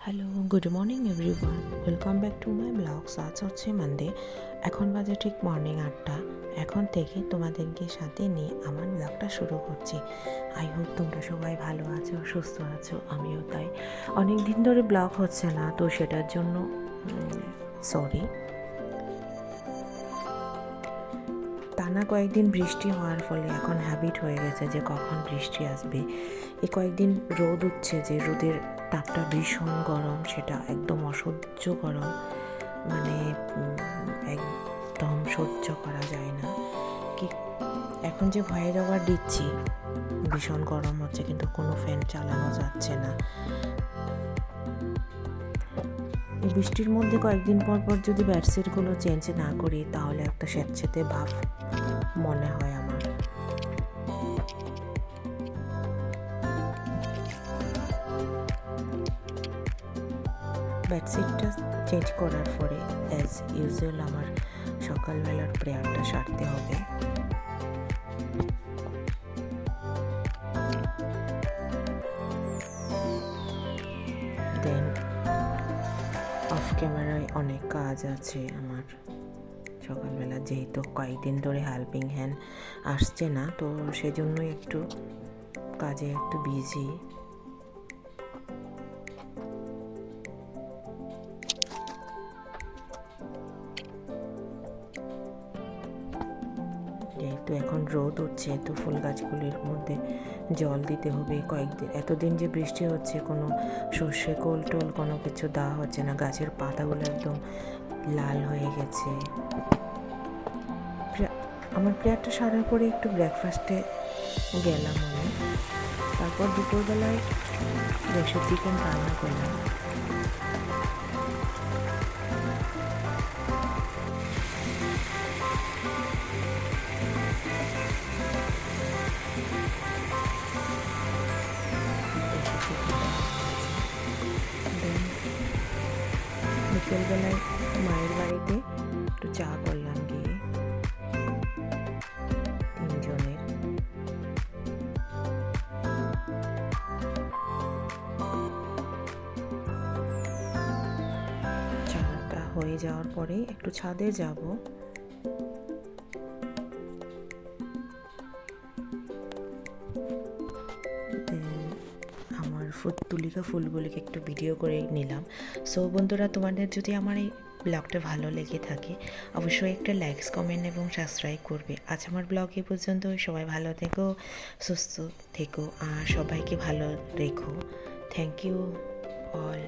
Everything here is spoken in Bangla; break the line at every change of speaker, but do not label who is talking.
Hello, good morning everyone, welcome back to my blogs. আজ হচ্ছে মানডে, এখন বাজে ঠিক মর্নিং 8টা। এখন থেকে তোমাদেরকে সাথে নিয়ে আমার ব্লগটা শুরু করছি। আই হোপ তোমরা সবাই ভালো আছো, সুস্থ আছো, আমিও তাই। অনেক দিন ধরে ব্লগ হচ্ছে না, তো সেটার জন্য সরি। টানা কয়েকদিন বৃষ্টি হওয়ার ফলে এখন হ্যাবিট হয়ে গেছে যে কখন বৃষ্টি আসবে। এই কয়েকদিন রোদ উঠছে, যে রোদের তাপটা ভীষণ গরম, সেটা একদম অসহ্য গরম, মানে একদম সহ্য করা যায় না। কি এখন যে ভয়ের ওভার দিচ্ছি, ভীষণ গরম হচ্ছে কিন্তু কোনো ফ্যান চালানো যাচ্ছে না। এই বৃষ্টির মধ্যে কয়েকদিন পর পর যদি বেডশিটগুলো চেঞ্জ না করি তাহলে একটা স্যাঁতস্যাঁতে ভাব মনে হয় আমার। বেডশিটটা চেঞ্জ করার পরে অ্যাজ ইউজুয়াল আমার সকালবেলার প্রেয়ারটা সারতে হবে। দেন অফ ক্যামেরায় অনেক কাজ আছে আমার সকালবেলা, যেহেতু কয়েকদিন ধরে হেল্পিং হ্যান্ড আসছে না, তো সেজন্যই একটু কাজে একটু বিজি। যেহেতু এখন রোদ উঠছে, তো ফুল গাছগুলির মধ্যে জল দিতে হবে। কয়েকদিন এতদিন যে বৃষ্টি হচ্ছে, কোনো সর্ষে কোল টোল কোনো কিছু দেওয়া হচ্ছে না, গাছের পাতাগুলো একদম লাল হয়ে গেছে। আমার প্রেয়ারটা সারার পরে একটু ব্রেকফাস্টে গেলাম আমি, তারপর দুপুরবেলায় দেশি চিকেন রান্না করলাম। বিকেলবেলায় মায়ের বাড়িতে একটু চা করলাম গিয়ে তিনজনের। চাটা হয়ে যাওয়ার পরে একটু ছাদে যাব। আমার তুলিকা ফুলগুলিকে একটু ভিডিও করে নিলাম। সো বন্ধুরা, তোমাদের যদি আমার এই ব্লগটা ভালো লেগে থাকে অবশ্যই একটা লাইকস, কমেন্ট এবং সাবস্ক্রাইব করবে। আজ আমার ব্লগ এ পর্যন্ত। সবাই ভালো থেকো, সুস্থ থেকো আর সবাইকে ভালো রেখো। Thank you all.